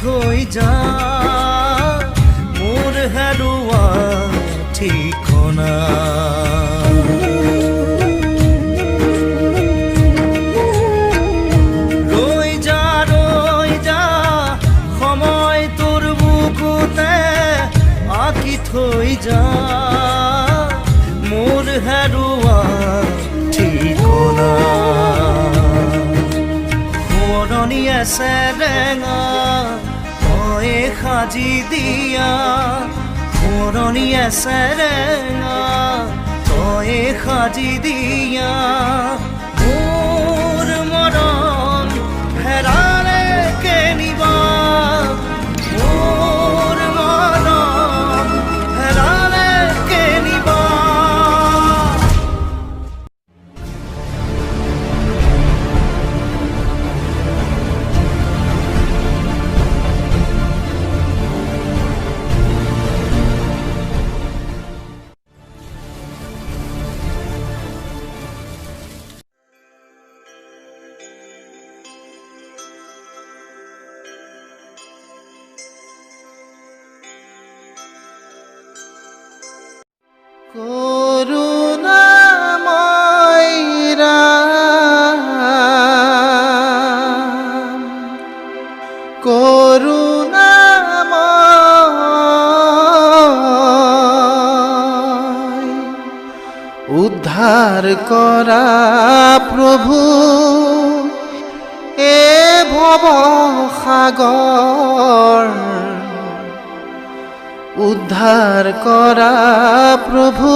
থৈ যা মোৰ হেৰুৱা ঠিকনা ৰৈ যা সময় তোৰ বুকুতে আঁকি থৈ যা মোৰ হেৰুৱা ঠিকনা সোঁৱৰণীয়ে চেৰেঙা তই সাজি দিয়া সোঁৱৰণীয়ে চেৰেঙা তই সাজি দিয়া মোৰ মৰম হেৰালে কেনিবা মোৰ মৰম হেৰালে কেনিবা কৰুণাময় ৰাম কৰুণাময় উদ্ধাৰ কৰা প্ৰভু এ ভব সাগৰ উদ্ধাৰ কৰা প্ৰভু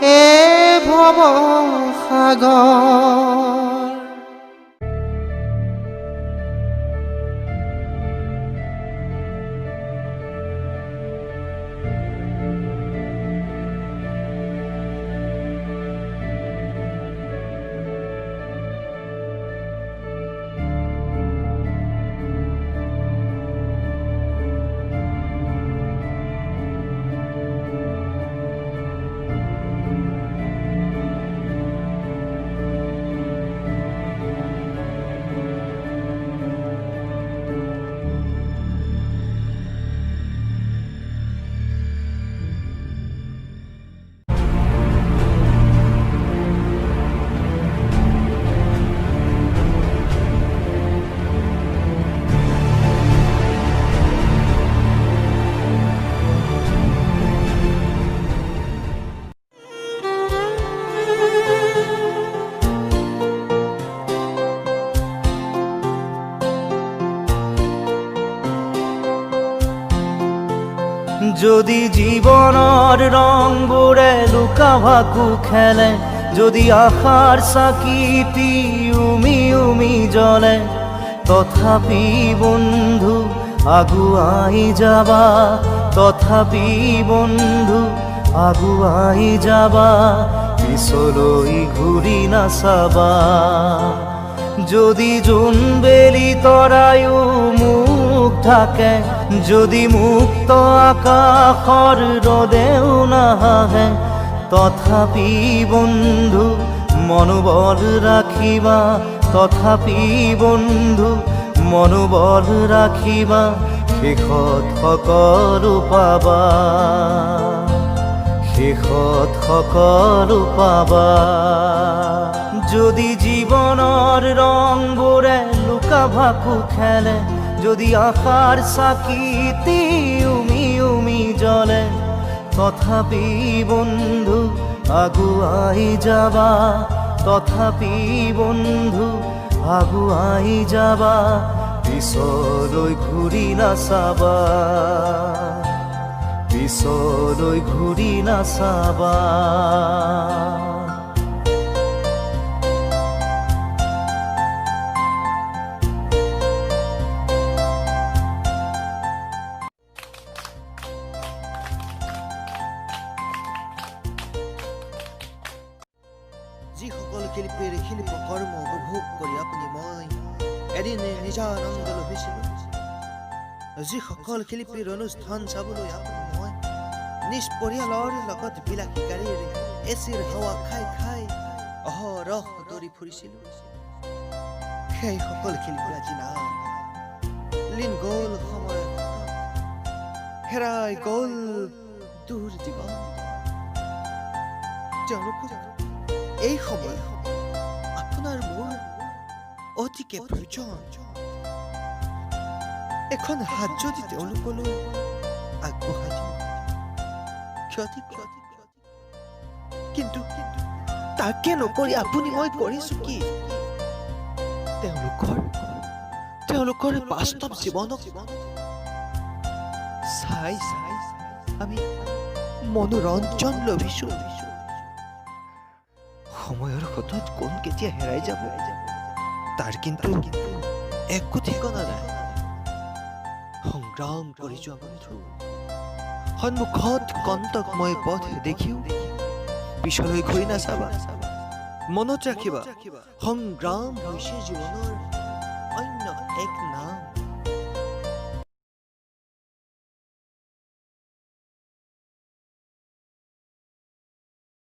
এ ভব সাগৰ যদি জীবনৰ ৰংবোৰে লুকা ভাকু খেলে যদি আশাৰ চাকিটি উমি উমি জ্বলে তথাপি বন্ধু আগুৱাই যাবা তথাপি বন্ধু আগুৱাই যাবা পিছলৈ ঘূৰি নাচাবা যদি জোনবেলি তৰায়ো মুখ ঢাকে যদি মুক্ত আকাশৰ ৰদেও নাহে তথাপি বন্ধু মনোবল ৰাখিবা তথাপি বন্ধু মনোবল ৰাখিবা শেষত সকলো পাবা শেষত সকলো পাবা যদি জীৱনৰ ৰংবোৰে লুকা ভাকু খেলে যদি আশাৰ চাকিটি উমি উমি জ্বলে তথাপি বন্ধু আগুৱাই যাবা তথাপি বন্ধু আগুৱাই যাবা পিছলৈ ঘূৰি নাচাবা পিছলৈ ঘূৰি নাচাবা যিসকল শিল্পীৰ শিল্প কৰ্ম উপভোগ কৰি আপুনি মই এদিন নিজৰ আনন্দ লভিছিলোঁ যিসকল শিল্পীৰ অনুষ্ঠান চাবলৈ আপুনি মই নিজ পৰিয়ালৰ লগত বিলাসী গাড়ীৰে এচিৰ হাৱা খাই খাই অহৰহ দৌৰি ফুৰিছিলোঁ সেই সকল শিল্পী আজি নাই লীন গ'ল সময় হেৰাই গ'ল দূৰ জীৱন তেওঁলোকক এই সময় আপোনাৰ মোৰ অতিকে প্ৰয়োজন এখন হাত যদি তেওঁলোকলৈ আগবঢ়াই দিওঁ ক্ষতি কিন্তু তাকে নকৰি আপুনি মই কৰিছো কি তেওঁলোকৰ বাস্তৱ জীৱনক চাই আমি মনোৰঞ্জন লভিছো সময়ৰ সোঁতত কোন কেতিয়া হেৰাই যাব তাৰ কিন্তু একো ঠিকনা নাই সংগ্ৰাম কৰি যোৱা বন্ধু সন্মুখত কণ্টকময় পথ দেখিও পিছলৈ ঘূৰি নাচাবা মনত ৰাখিবা সংগ্ৰাম হৈছে জীৱনৰ